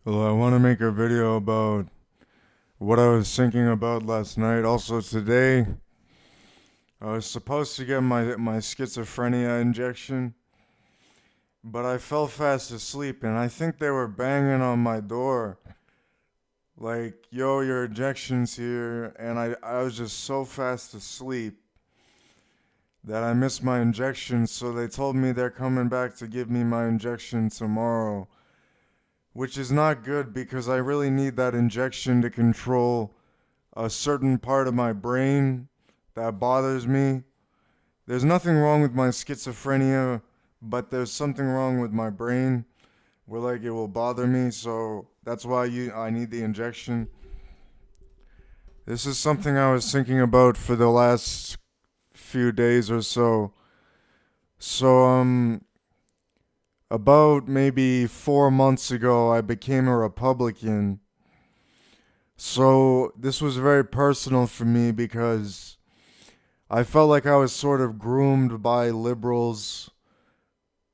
Well, I want to make a video about what I was thinking about last night. Also, today, I was supposed to get my schizophrenia injection, but I fell fast asleep, and I think they were banging on my door, like, yo, your injection's here, and I was just so fast asleep that I missed my injection, so they told me they're coming back to give me my injection tomorrow, which is not good because I really need that injection to control a certain part of my brain that bothers me. There's nothing wrong with my schizophrenia, but there's something wrong with my brain where like it will bother me, so that's why I need the injection. This is something I was thinking about for the last few days or so. So about maybe 4 months ago I became a Republican. So this was very personal for me because I felt like I was sort of groomed by liberals,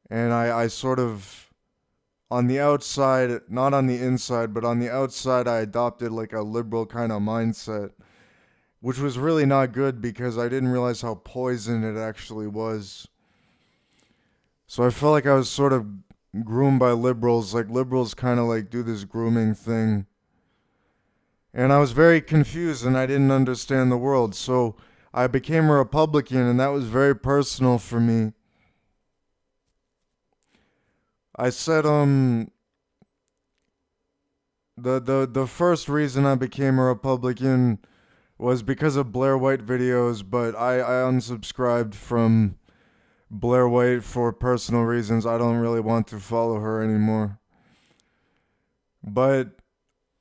and I sort of, on the outside, not on the inside, but on the outside, I adopted like a liberal kind of mindset, which was really not good because I didn't realize how poison it actually was. So I felt like I was sort of groomed by liberals, like liberals kind of like do this grooming thing. And I was very confused and I didn't understand the world. So I became a Republican, and that was very personal for me. I said the first reason I became a Republican was because of Blair White videos, but I unsubscribed from Blair White for personal reasons. I don't really want to follow her anymore. But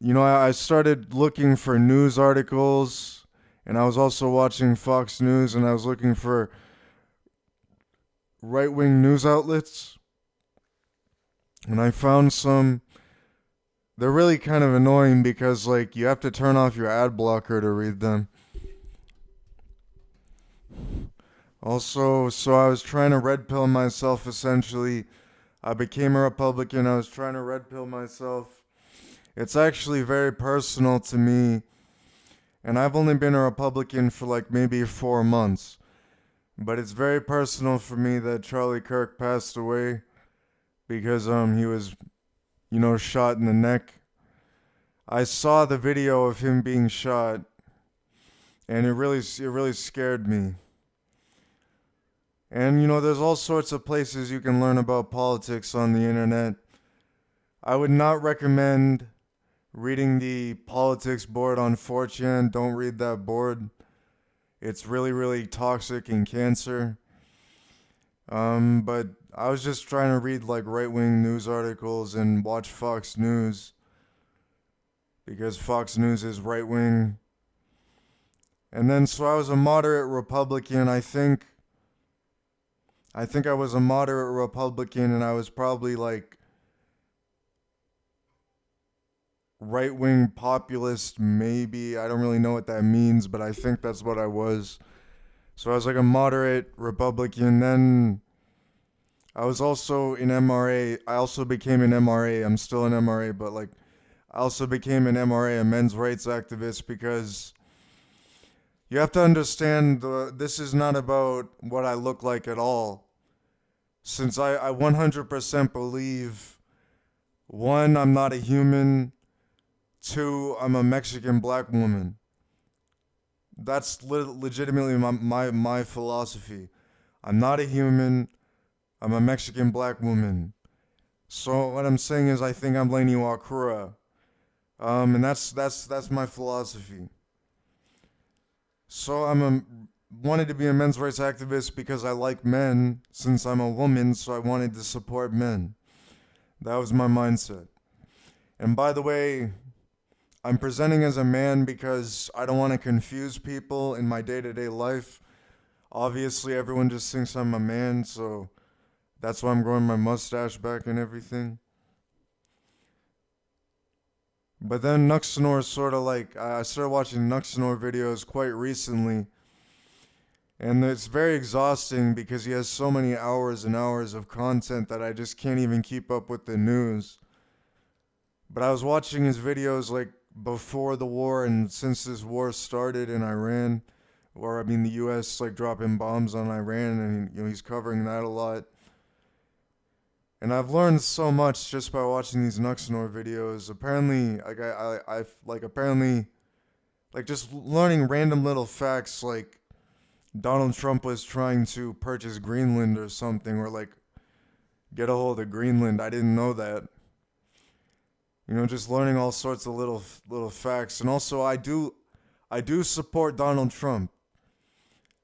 I started looking for news articles, and I was also watching Fox News, and I was looking for right wing news outlets, and I found some. They're really kind of annoying because, like, you have to turn off your ad blocker to read them. Also, so I was trying to red pill myself essentially. I became a Republican. I was trying to red pill myself. It's actually very personal to me, and I've only been a Republican for like maybe 4 months. But it's very personal for me that Charlie Kirk passed away because he was, shot in the neck. I saw the video of him being shot, and it really scared me. And there's all sorts of places you can learn about politics on the internet. I would not recommend reading the politics board on 4chan. Don't read that board. It's really, really toxic and cancer. But I was just trying to read like right wing news articles and watch Fox News because Fox News is right wing. And then so I was a moderate Republican. I think I was a moderate Republican, and I was probably like right wing populist, maybe. I don't really know what that means, but I think that's what I was. So I was like a moderate Republican. Then I was also in MRA. I also became an MRA. I'm still an MRA, but like I also became an MRA, a men's rights activist, because you have to understand this is not about what I look like at all. Since I 100% believe, one, I'm not a human. Two, I'm a Mexican black woman. That's legitimately my philosophy. I'm not a human. I'm a Mexican black woman. So what I'm saying is I think I'm Lain Iwakura. And that's my philosophy. So wanted to be a men's rights activist because I like men since I'm a woman, so I wanted to support men. That was my mindset. And by the way, I'm presenting as a man because I don't want to confuse people in my day-to-day life. Obviously, everyone just thinks I'm a man, so that's why I'm growing my mustache back and everything. But then Nuxnor sort of like, I started watching Nuxnor videos quite recently, and it's very exhausting because he has so many hours and hours of content that I just can't even keep up with the news. But I was watching his videos like before the war and since this war started in Iran, or I mean the U.S. like dropping bombs on Iran, and he's covering that a lot. And I've learned so much just by watching these Nuxnor videos. Apparently, apparently, like just learning random little facts, like Donald Trump was trying to purchase Greenland or something, or like get a hold of Greenland. I didn't know that. Just learning all sorts of little facts. And also, I do support Donald Trump.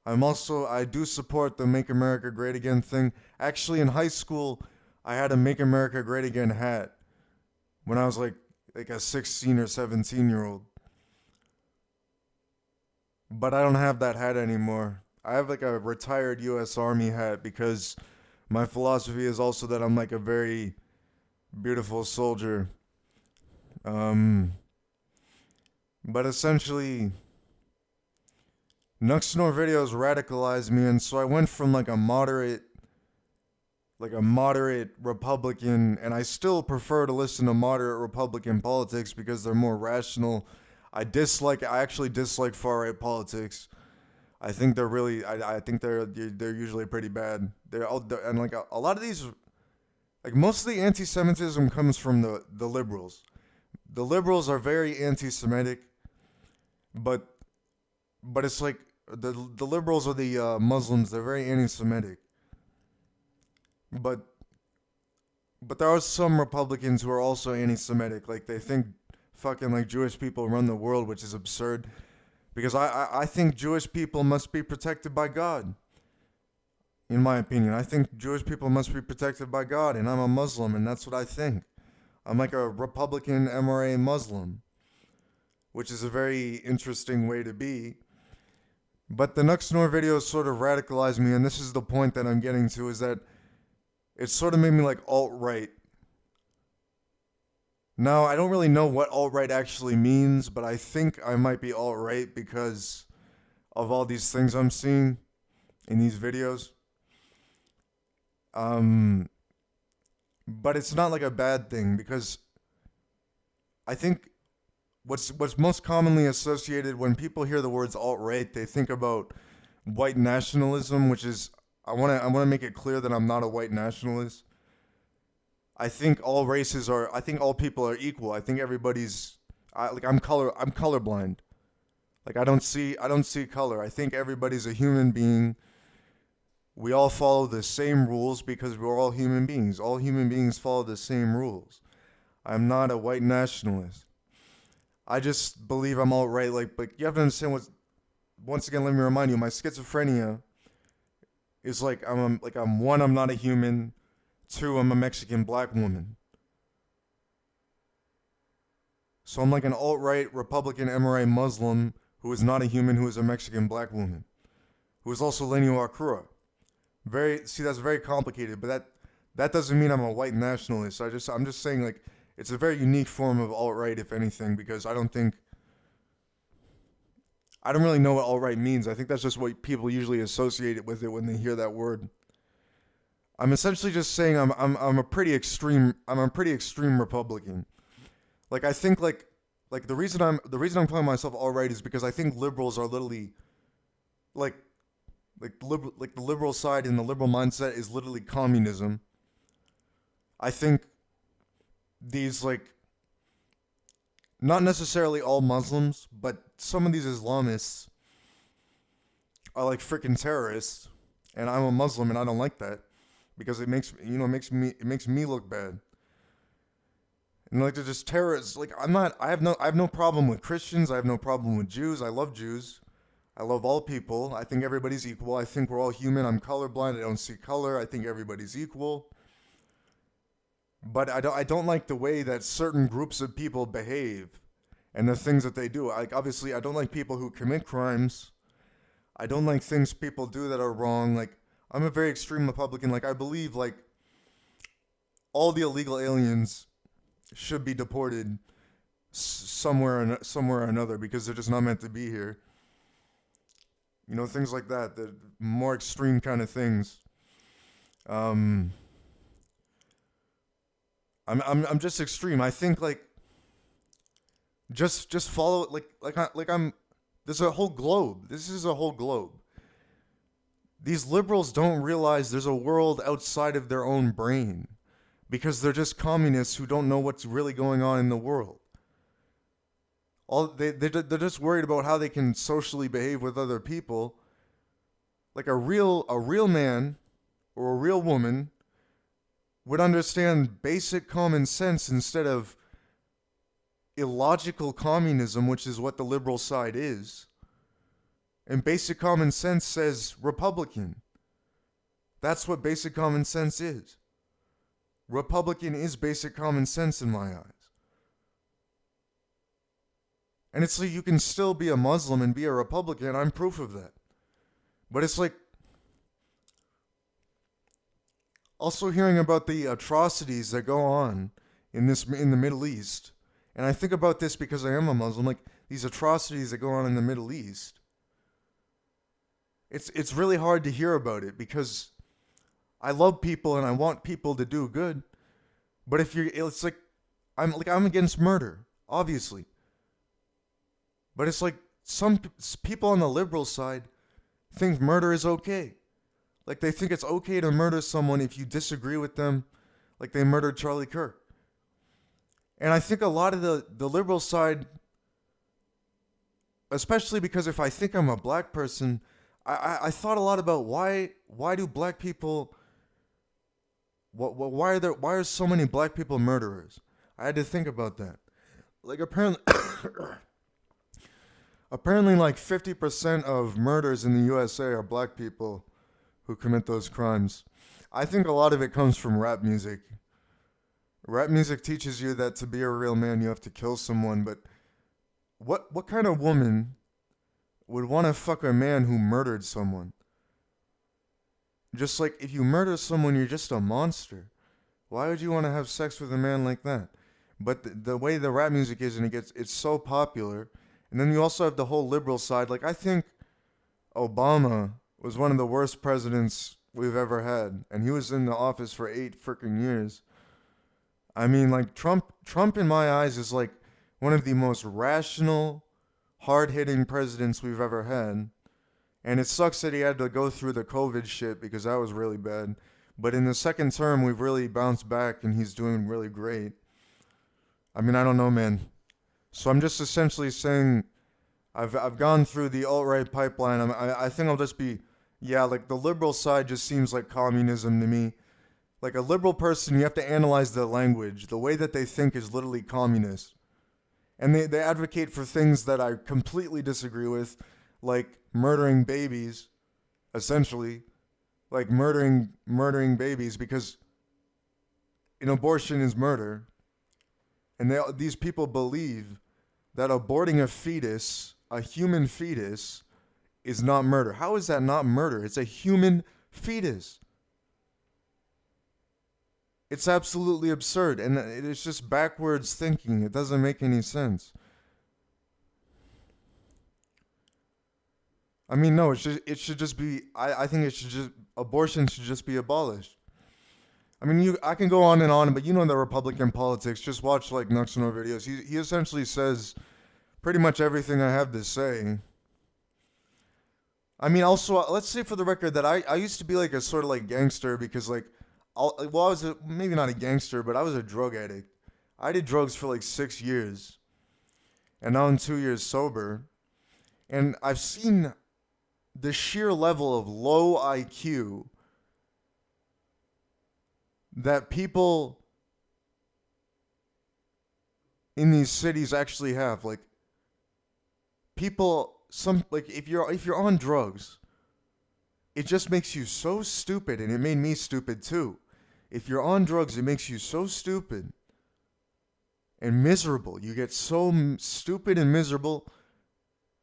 I do support the Make America Great Again thing. Actually, in high school, I had a Make America Great Again hat when I was like a 16 or 17-year-old. But I don't have that hat anymore. I have like a retired US Army hat because my philosophy is also that I'm like a very beautiful soldier. Um but essentially Nuxnor videos radicalized me, and so I went from like a moderate Republican, and I still prefer to listen to moderate Republican politics because they're more rational. I actually dislike far right politics. I think they're really, I think they're usually pretty bad. And like a lot of these, like most of the anti-Semitism comes from the liberals. The liberals are very anti-Semitic, but it's like the liberals or the Muslims. They're very anti-Semitic, but there are some Republicans who are also anti-Semitic. Like they think fucking like Jewish people run the world, which is absurd. Because I think Jewish people must be protected by God. In my opinion, I think Jewish people must be protected by God, and I'm a Muslim, and that's what I think. I'm like a Republican MRA Muslim, which is a very interesting way to be. But the Nuxnor videos sort of radicalized me, and this is the point that I'm getting to, is that it sort of made me like alt-right. Now, I don't really know what alt-right actually means, but I think I might be alt-right because of all these things I'm seeing in these videos. Um, but it's not like a bad thing because I think what's most commonly associated when people hear the words alt-right, they think about white nationalism, which is I want to make it clear that I'm not a white nationalist. I think I think all people are equal. I think I'm colorblind. Like I don't see color. I think everybody's a human being. We all follow the same rules because we're all human beings. All human beings follow the same rules. I'm not a white nationalist. I just believe I'm all right. But you have to understand what's. Once again, let me remind you, my schizophrenia is I'm one, I'm not a human. Two, I'm a Mexican black woman. So I'm like an alt-right Republican MRA Muslim who is not a human, who is a Mexican black woman, who is also Lain Iwakura. That's very complicated, but that doesn't mean I'm a white nationalist. I'm just saying like it's a very unique form of alt-right, if anything, because I don't really know what alt-right means. I think that's just what people usually associate it with it when they hear that word. I'm essentially just saying I'm a pretty extreme Republican. Like I think like the reason I'm calling myself alt-right is because I think liberals are literally like the liberal side and the liberal mindset is literally communism. I think these like not necessarily all Muslims, but some of these Islamists are like freaking terrorists, and I'm a Muslim and I don't like that because it makes me look bad. And like they're just terrorists. Like I have no problem with Christians. I have no problem with Jews. I love Jews. I love all people. I think everybody's equal. I think we're all human. I'm colorblind. I don't see color. I think everybody's equal. But I don't like the way that certain groups of people behave and the things that they do. Obviously I don't like people who commit crimes. I don't like things people do that are wrong. Like I'm a very extreme Republican. Like I believe like all the illegal aliens should be deported somewhere or another because they're just not meant to be here. Things like that. The more extreme kind of things. Um, I'm just extreme. I think like Just follow it like I'm. There's a whole globe. This is a whole globe. These liberals don't realize there's a world outside of their own brain because they're just communists who don't know what's really going on in the world. They're just worried about how they can socially behave with other people. Like a real man or a real woman would understand basic common sense instead of illogical communism, which is what the liberal side is. And basic common sense says Republican. That's what basic common sense is. Republican is basic common sense in my eyes. And it's like you can still be a Muslim and be a Republican. I'm proof of that. But it's like also hearing about the atrocities that go on in the Middle East. And I think about this because I am a Muslim, like these atrocities that go on in the Middle East. It's really hard to hear about it because I love people and I want people to do good. But it's like I'm against murder, obviously. But it's like some people on the liberal side think murder is okay. Like they think it's okay to murder someone if you disagree with them, like they murdered Charlie Kirk. And I think a lot of the liberal side, especially because if I think I'm a black person, I thought a lot about why do black people, why are so many black people murderers? I had to think about that. Like apparently like 50% of murders in the USA are black people who commit those crimes. I think a lot of it comes from rap music. Rap music teaches you that to be a real man you have to kill someone, but what kind of woman would want to fuck a man who murdered someone? Just like if you murder someone, you're just a monster. Why would you want to have sex with a man like that? But the way the rap music is, and it's so popular. And then you also have the whole liberal side. Like I think Obama was one of the worst presidents we've ever had, and he was in the office for 8 freaking years. I mean, like Trump in my eyes is like one of the most rational, hard-hitting presidents we've ever had. And it sucks that he had to go through the COVID shit because that was really bad. But in the second term, we've really bounced back and he's doing really great. I mean, I don't know, man. So I'm just essentially saying I've gone through the alt-right pipeline. I think I'll just be, like the liberal side just seems like communism to me. Like a liberal person, you have to analyze their language. The way that they think is literally communist. And they advocate for things that I completely disagree with, like murdering babies, essentially. Like murdering babies because an abortion is murder. And these people believe that aborting a fetus, a human fetus, is not murder. How is that not murder? It's a human fetus. It's absolutely absurd, and it's just backwards thinking. It doesn't make any sense. I mean, no, it should just be. I think abortion should just be abolished. I mean, I can go on, but you know the Republican politics. Just watch like Nuxino videos. He essentially says pretty much everything I have to say. I mean, also, let's say for the record that I used to be like a sort of like gangster because like, I was maybe not a gangster, but I was a drug addict. I did drugs for like 6 years, and now I'm 2 years sober, and I've seen the sheer level of low IQ that people in these cities actually have. Like people, if you're on drugs, it just makes you so stupid, and it made me stupid too. If you're on drugs, it makes you so stupid and miserable. You get so stupid and miserable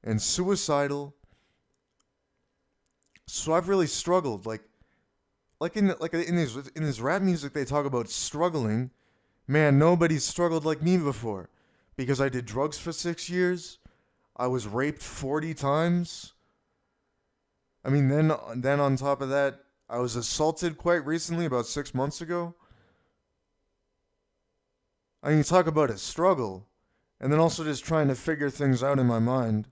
and suicidal. So I've really struggled. Like in this rap music, they talk about struggling. Man, nobody's struggled like me before, because I did drugs for 6 years. I was raped 40 times. I mean, then on top of that, I was assaulted quite recently, about 6 months ago. I mean, talk about a struggle. and then also just trying to figure things out in my mind.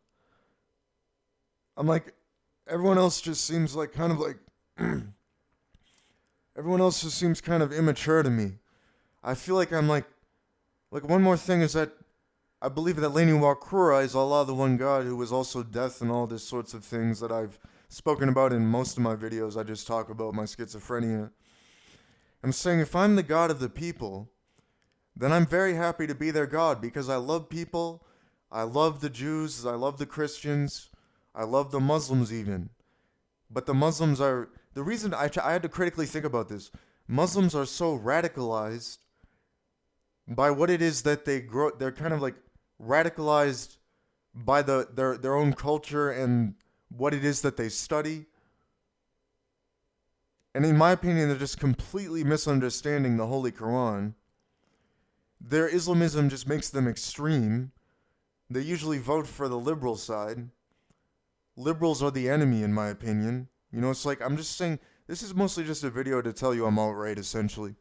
I'm like, everyone else just seems like kind of like, everyone else just seems kind of immature to me. I feel like I'm like one more thing is that I believe that Lain Iwakura is Allah the one God who is also death and all these sorts of things that I've spoken about in most of my videos. I just talk about my schizophrenia. I'm saying if I'm the God of the people, then I'm very happy to be their God because I love people. I love the Jews. I love the Christians. I love the Muslims even. But the Muslims are, the reason I had to critically think about this, Muslims are so radicalized by what it is that they grow, they're kind of like radicalized by their own culture and what it is that they study. And in my opinion, they're just completely misunderstanding the Holy Quran. Their Islamism just makes them extreme. They usually vote for the liberal side. Liberals are the enemy, in my opinion. You know, it's like, I'm just saying, this is mostly just a video to tell you I'm outright, essentially.